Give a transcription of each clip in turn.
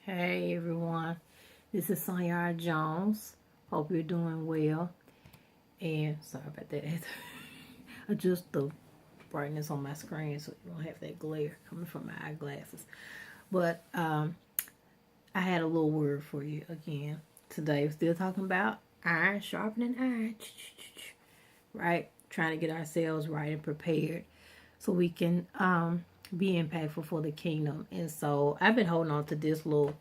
Hey everyone, this is Sonja Jones. Hope you're doing well. And sorry about that. Adjust the brightness on my screen so you won't have that glare coming from my eyeglasses. But I had a little word for you again today. We're still talking about iron sharpening iron, right? Trying to get ourselves right and prepared so we can be impactful for the kingdom. And so I've been holding on to this little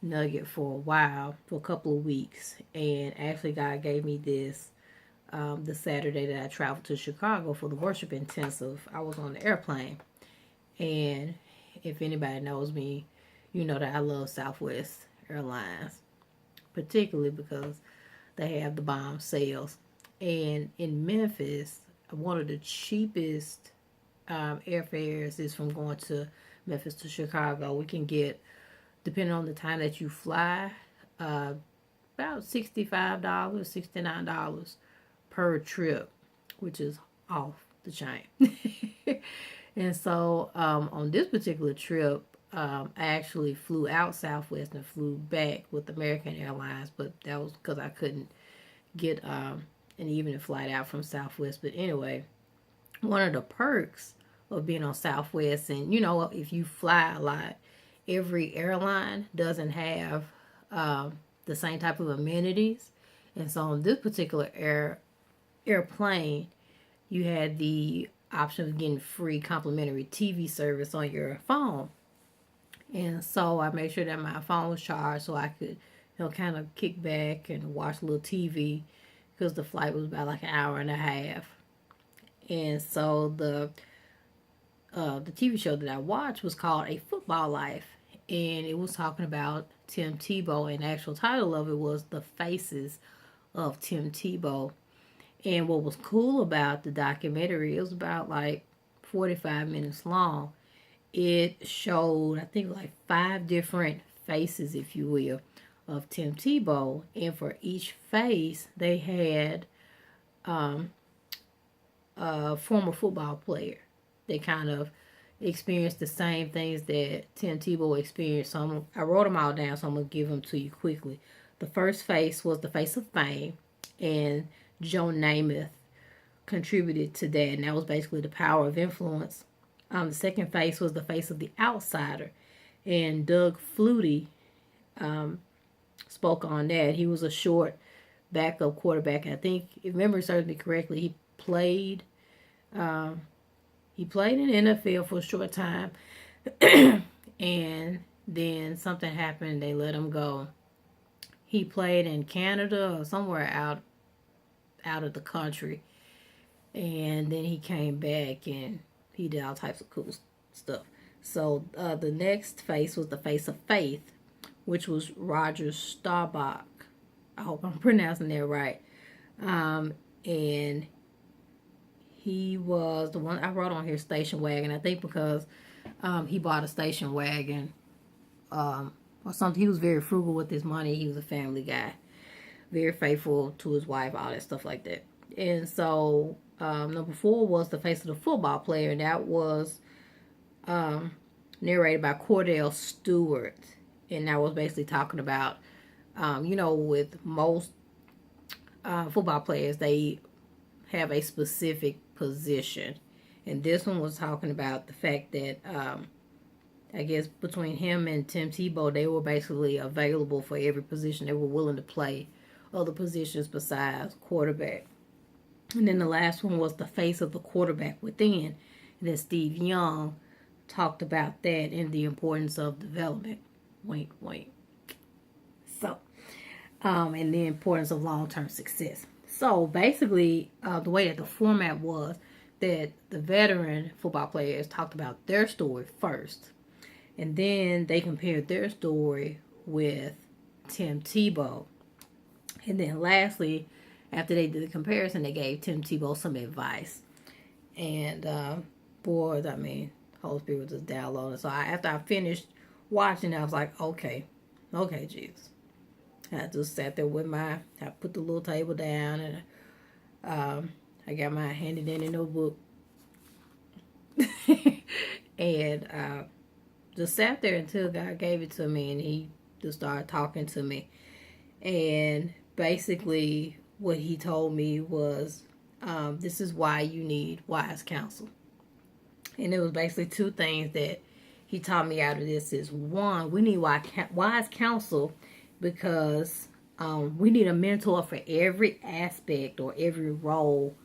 nugget for a while, for a couple of weeks, and actually God gave me this the Saturday that I traveled to Chicago for the worship intensive. I was on the airplane, and if anybody knows me, you know that I love Southwest Airlines, particularly because they have the bomb sales. And in Memphis, one of the cheapest airfares is from going to Memphis to Chicago. We can get, depending on the time that you fly, about $65, $69 per trip, which is off the chain. And so on this particular trip, I actually flew out Southwest and flew back with American Airlines, but that was because I couldn't get an evening flight out from Southwest. But anyway, one of the perks of being on Southwest, and you know, if you fly a lot, every airline doesn't have the same type of amenities. And so on this particular airplane, you had the option of getting free complimentary TV service on your phone. And so I made sure that my phone was charged so I could, kind of kick back and watch a little TV because the flight was about like an hour and a half. And so the TV show that I watched was called A Football Life, and it was talking about Tim Tebow, and the actual title of it was The Faces of Tim Tebow. And what was cool about the documentary, it was about like 45 minutes long. It showed, I think, like 5 different faces, if you will, of Tim Tebow. And for each face, they had a former football player. They kind of experienced the same things that Tim Tebow experienced. So I wrote them all down, so I'm going to give them to you quickly. The first face was the face of fame, and Joe Namath contributed to that, and that was basically the power of influence. The second face was the face of the outsider, and Doug Flutie spoke on that. He was a short backup quarterback. I think, if memory serves me correctly, he played in NFL for a short time, and then something happened. They let him go. He played in Canada or somewhere out of the country, and then he came back and he did all types of cool stuff. So the next face was the face of faith, which was Roger Staubach. I hope I'm pronouncing that right. And he was the one I wrote on here, station wagon. I think because he bought a station wagon or something. He was very frugal with his money. He was a family guy, very faithful to his wife, all that stuff like that. And so number 4 was the face of the football player, and that was narrated by Cordell Stewart. And that was basically talking about, with most football players, they have a specific position. And this one was talking about the fact that, I guess, between him and Tim Tebow, they were basically available for every position. They were willing to play other positions besides quarterback. And then the last one was the face of the quarterback within. And then Steve Young talked about that and the importance of development. Wink, wink. So, and the importance of long-term success. So basically, the way that the format was that the veteran football players talked about their story first. And then they compared their story with Tim Tebow. And then lastly, after they did the comparison, they gave Tim Tebow some advice. And boy, I mean, Holy Spirit was just downloading. So after I finished watching, I was like, okay, Jesus. I just sat there with I put the little table down, and I got my handy dandy notebook. And just sat there until God gave it to me, and he just started talking to me. And basically what he told me was, this is why you need wise counsel. And it was basically two things that he taught me out of this. Is one, we need wise counsel because we need a mentor for every aspect or every role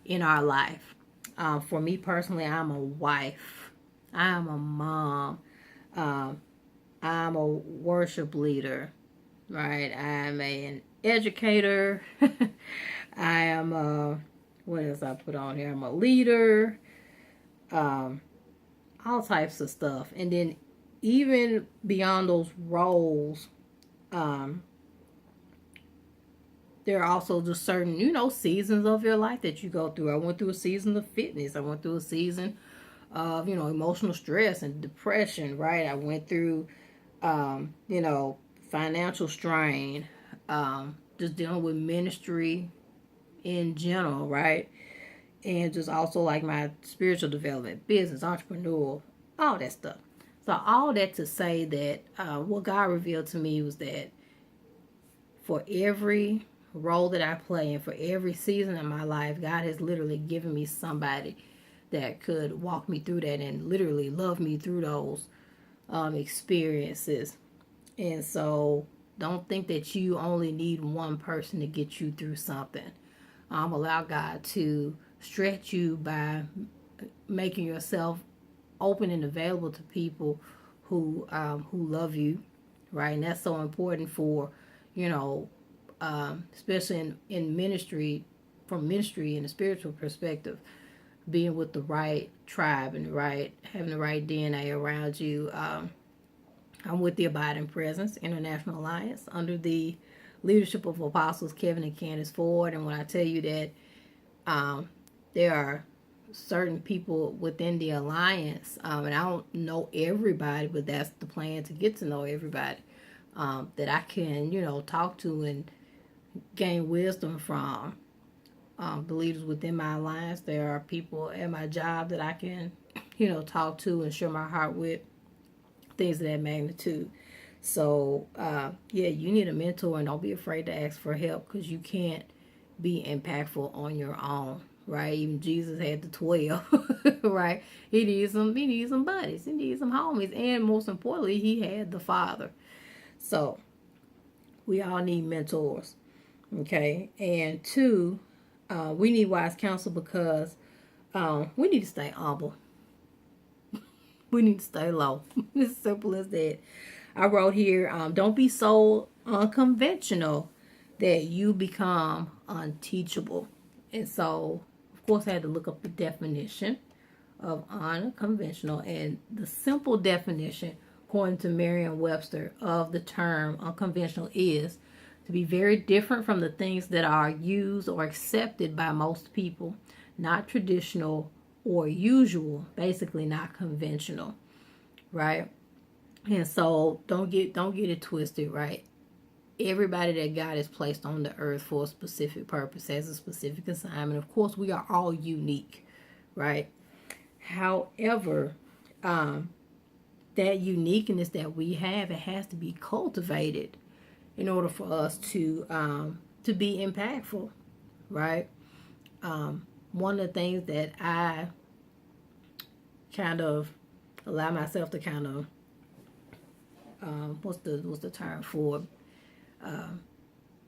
in our life. For me personally, I'm a wife. I'm a mom. I'm a worship leader, right? I'm an educator. I am what else I put on here? I'm a leader. All types of stuff. And then even beyond those roles, there are also just certain, seasons of your life that you go through. I went through a season of fitness. I went through a season of, emotional stress and depression, right? I went through, financial strain, just dealing with ministry in general, right? And just also like my spiritual development, business, entrepreneurial, all that stuff. So all that to say that what God revealed to me was that for every role that I play and for every season of my life, God has literally given me somebody that could walk me through that and literally love me through those experiences. And so don't think that you only need one person to get you through something. Allow God to stretch you by making yourself open and available to people who love you, right? And that's so important for, especially in ministry, from ministry and a spiritual perspective, being with the right tribe and having the right DNA around you. I'm with the Abiding Presence International Alliance under the leadership of Apostles Kevin and Candace Ford. And when I tell you that there are certain people within the alliance, and I don't know everybody, but that's the plan, to get to know everybody, that I can, talk to and gain wisdom from. The leaders within my alliance, there are people at my job that I can, talk to and share my heart with, things of that magnitude. So, you need a mentor, and don't be afraid to ask for help, because you can't be impactful on your own, right? Even Jesus had the 12, right? He needs some buddies, he needs some homies, and most importantly, he had the Father. So, we all need mentors, okay? And two, we need wise counsel because we need to stay humble. We need to stay low. It's simple as that. I wrote here, don't be so unconventional that you become unteachable. And so, of course, I had to look up the definition of unconventional. And the simple definition, according to Merriam-Webster, of the term unconventional is to be very different from the things that are used or accepted by most people, not traditional or usual, basically not conventional, right? And so don't get it twisted, right? Everybody that God has placed on the earth for a specific purpose has a specific assignment. Of course, we are all unique, right? However, that uniqueness that we have, it has to be cultivated in order for us to be impactful, right? One of the things that I kind of allow myself to kind of what's the term for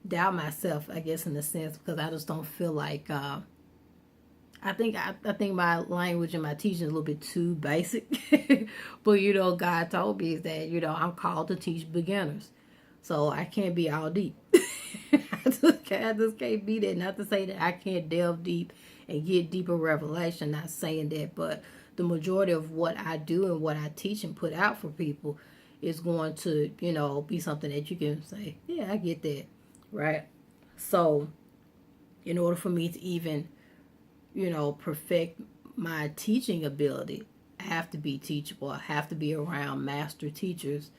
doubt myself, I guess, in a sense, because I just don't feel like I think my language and my teaching is a little bit too basic. But God told me is that I'm called to teach beginners, so I can't be all deep. I just can't be that. Not to say that I can't delve deep and get deeper revelation, not saying that, but the majority of what I do and what I teach and put out for people is going to, be something that you can say, yeah, I get that, right? So, in order for me to even, perfect my teaching ability, I have to be teachable. I have to be around master teachers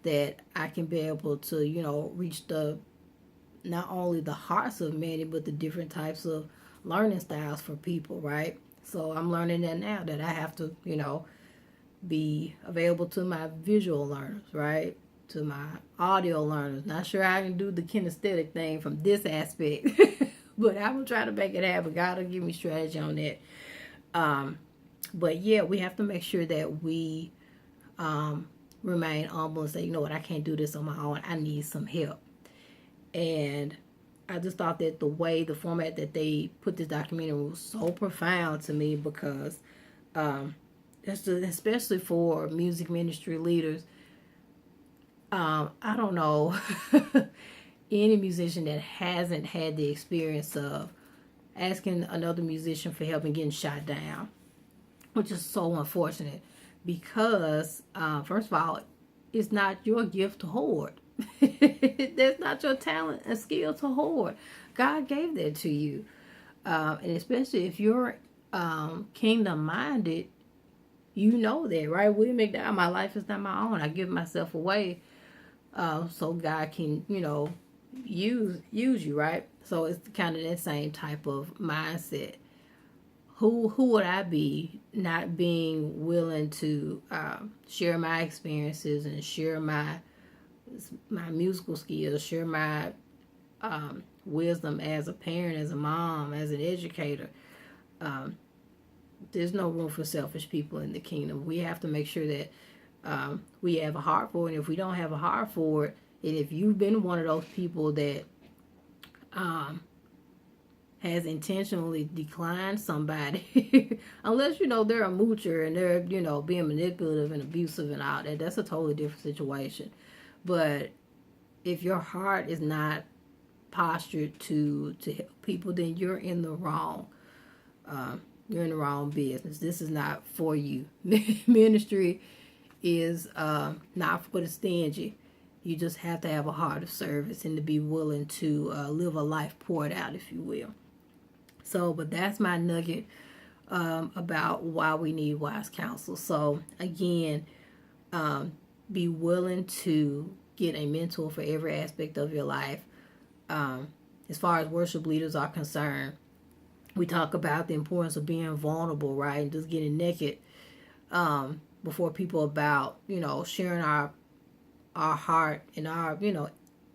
that I can be able to, reach not only the hearts of many, but the different types of learning styles for people, right? So I'm learning that now, that I have to, be available to my visual learners, right? to my audio learners. Not sure I can do the kinesthetic thing from this aspect, but I will try to make it happen. God will give me strategy on that. But yeah, we have to make sure that we remain humble and say, you know what, I can't do this on my own. I need some help. And I just thought that the format that they put this documentary was so profound to me, because especially for music ministry leaders, I don't know any musician that hasn't had the experience of asking another musician for help and getting shot down, which is so unfortunate, because first of all, it's not your gift to hoard. That's not your talent and skill to hoard. God gave that to you, and especially if you're kingdom minded, you know that, right? William McDowell, my life is not my own. I give myself away so God can, use you, right? So it's kind of that same type of mindset. Who would I be not being willing to share my experiences and share my musical skills, share my wisdom as a parent, as a mom, as an educator? There's no room for selfish people in the kingdom. We have to make sure that we have a heart for it. And if we don't have a heart for it, and if you've been one of those people that has intentionally declined somebody, unless they're a moocher and they're being manipulative and abusive and all that, that's a totally different situation. But if your heart is not postured to help people, then you're in the wrong business. This is not for you. Ministry is not for the stingy. You just have to have a heart of service and to be willing to live a life poured out, if you will. So, but that's my nugget about why we need wise counsel. So, again, be willing to get a mentor for every aspect of your life. As far as worship leaders are concerned, we talk about the importance of being vulnerable, right? And just getting naked before people about, sharing our heart and our,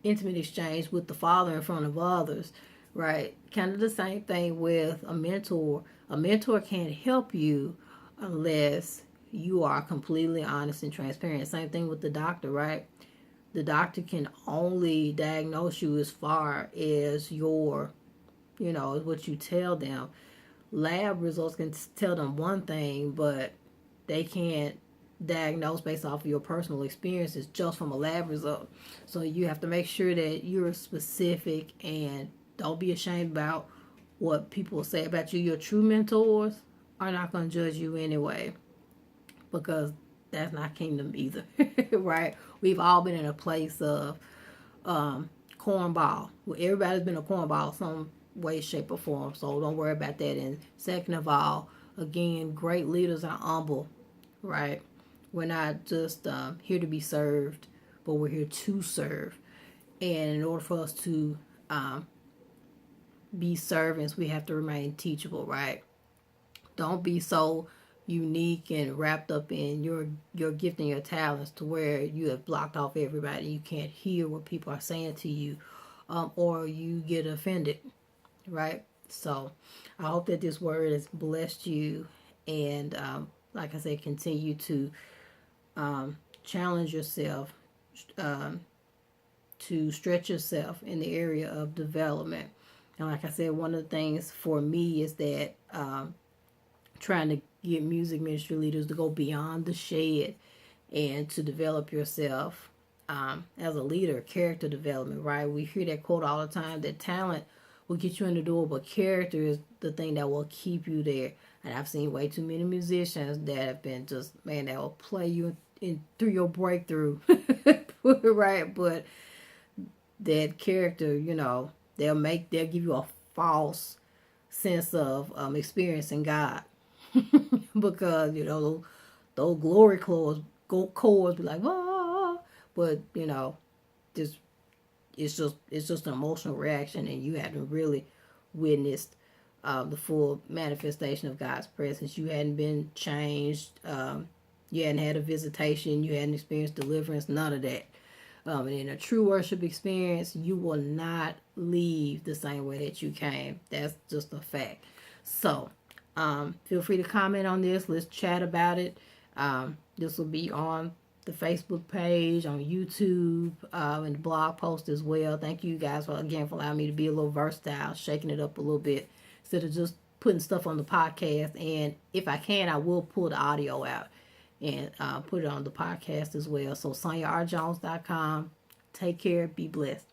intimate exchange with the Father in front of others, right? Kind of the same thing with a mentor. A mentor can't help you unless you are completely honest and transparent. Same thing with the doctor, right? The doctor can only diagnose you as far as your, what you tell them. Lab results can tell them one thing, but they can't diagnose based off of your personal experiences just from a lab result. So you have to make sure that you're specific and don't be ashamed about what people say about you. Your true mentors are not going to judge you anyway, because that's not kingdom either, right? We've all been in a place of cornball. Well, everybody's been a cornball some way, shape, or form, so don't worry about that. And second of all, again, great leaders are humble, right? We're not just here to be served, but we're here to serve. And in order for us to be servants, we have to remain teachable, right? Don't be so unique and wrapped up in your gift and your talents to where you have blocked off everybody. You can't hear what people are saying to you, or you get offended, right? So I hope that this word has blessed you, and like I said, continue to challenge yourself, to stretch yourself in the area of development. And like I said, one of the things for me is that trying to get music ministry leaders to go beyond the shed and to develop yourself as a leader. Character development, right? We hear that quote all the time, that talent will get you in the door, but character is the thing that will keep you there. And I've seen way too many musicians that have been just, that will play you in through your breakthrough, right? But that character, they'll give you a false sense of experiencing God. Because those glory chords be like, ah, but just it's just an emotional reaction, and you haven't really witnessed the full manifestation of God's presence. You hadn't been changed. You hadn't had a visitation. You hadn't experienced deliverance. None of that. And in a true worship experience, you will not leave the same way that you came. That's just a fact. So, feel free to comment on this. Let's chat about it. This will be on the Facebook page, on YouTube, and the blog post as well. Thank you guys for allowing me to be a little versatile, shaking it up a little bit instead of just putting stuff on the podcast. And if I can, I will pull the audio out and put it on the podcast as well. So SonjaRJones.com. Take care. Be blessed.